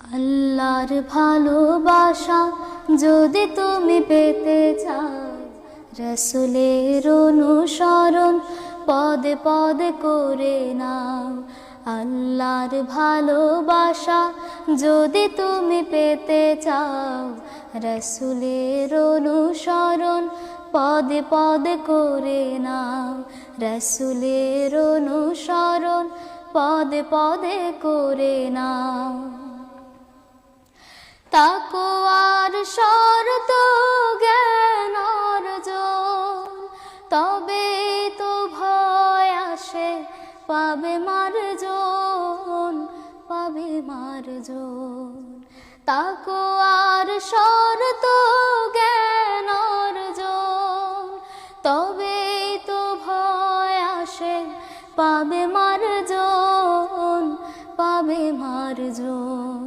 আল্লাহর ভালোবাসা যদি তুমি পেতে চাও, রাসূলের অনুসরণ পদে পদে করে নাও। আল্লাহর ভালোবাসা যদি তুমি পেতে চাও, রাসূলের অনুসরণ পদে পদে করে নাও। রাসূলের অনুসরণ পদে পদে করে নাও। তাকওয়ার শর্ত জ্ঞান অর্জন, তবে তো ভয় আসে পাবে মার্জন, পাবে মার্জন। তাকওয়ার শর্ত জ্ঞান অর্জন, তবে তো ভয় আসে পাবে মার্জন, পাবে মার্জন।